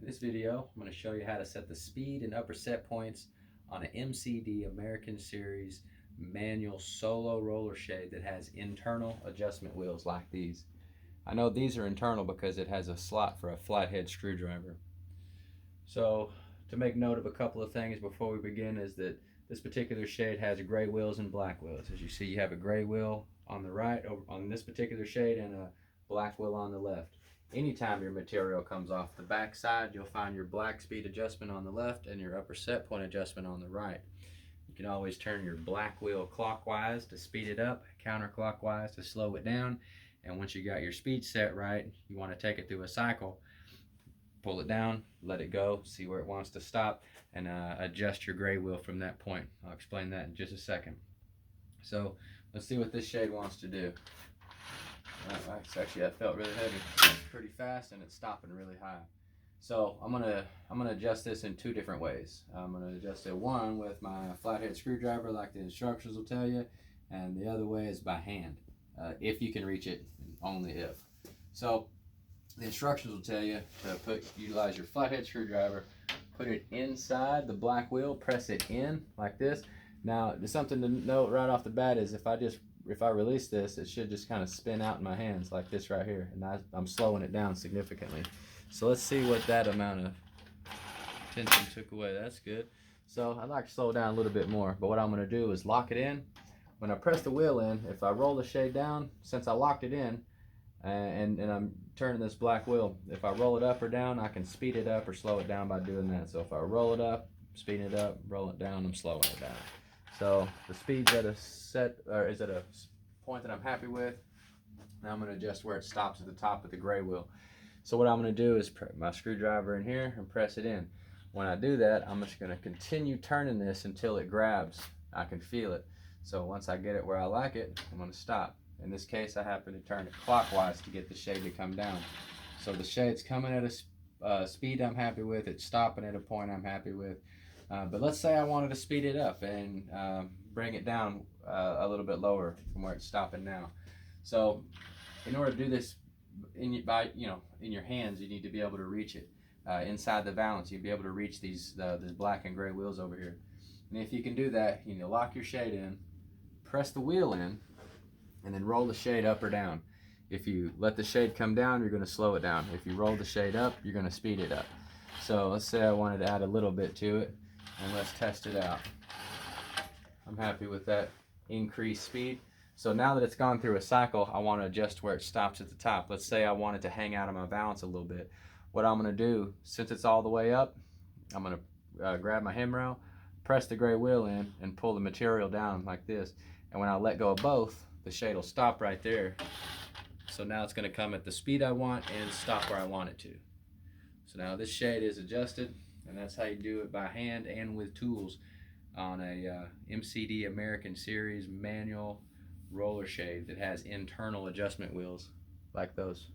In this video, I'm going to show you how to set the speed and upper set points on an MCD American Series manual solo roller shade that has internal adjustment wheels like these. I know these are internal because it has a slot for a flathead screwdriver. So to make note of a couple of things before we begin is that this particular shade has gray wheels and black wheels. As you see, you have a gray wheel on the right on this particular shade and a black wheel on the left. Anytime your material comes off the back side, you'll find your black speed adjustment on the left and your upper set point adjustment on the right. You can always turn your black wheel clockwise to speed it up, counterclockwise to slow it down, and once you got your speed set right, you want to take it through a cycle. Pull it down, let it go, see where it wants to stop, and adjust your gray wheel from that point. I'll explain that in just a second. So let's see what this shade wants to do. Actually, that felt really heavy. It's pretty fast and it's stopping really high. So I'm gonna adjust this in two different ways. I'm gonna adjust it one with my flathead screwdriver, like the instructions will tell you, and the other way is by hand, if you can reach it, only if. So the instructions will tell you to utilize your flathead screwdriver, put it inside the black wheel, press it in like this. Now, there's something to note right off the bat is if I release this, it should just kind of spin out in my hands like this right here, and I'm slowing it down significantly. So let's see what that amount of tension took away. That's good. So I'd like to slow it down a little bit more, but what I'm going to do is lock it in. When I press the wheel in, if I roll the shade down, since I locked it in, and I'm turning this black wheel, if I roll it up or down, I can speed it up or slow it down by doing that. So if I roll it up, speed it up, roll it down, I'm slowing it down. So the speed's at a set, or is at a point that I'm happy with. Now I'm going to adjust where it stops at the top of the gray wheel. So what I'm going to do is put my screwdriver in here and press it in. When I do that, I'm just going to continue turning this until it grabs. I can feel it. So once I get it where I like it, I'm going to stop. In this case, I happen to turn it clockwise to get the shade to come down. So the shade's coming at a speed I'm happy with. It's stopping at a point I'm happy with. But let's say I wanted to speed it up and bring it down a little bit lower from where it's stopping now. So in order to do this in your hands, you need to be able to reach it. Inside the valance, you'll be able to reach these black and gray wheels over here. And if you can do that, you lock your shade in, press the wheel in, and then roll the shade up or down. If you let the shade come down, you're going to slow it down. If you roll the shade up, you're going to speed it up. So let's say I wanted to add a little bit to it, and let's test it out. I'm happy with that increased speed. So now that it's gone through a cycle, I want to adjust where it stops at the top. Let's say I wanted to hang out of my valance a little bit. What I'm going to do, since it's all the way up, I'm going to grab my hem rail, press the gray wheel in, and pull the material down like this. And when I let go of both, the shade will stop right there. So now it's going to come at the speed I want and stop where I want it to. So now this shade is adjusted, and that's how you do it by hand and with tools on a MCD American Series manual roller shade that has internal adjustment wheels like those.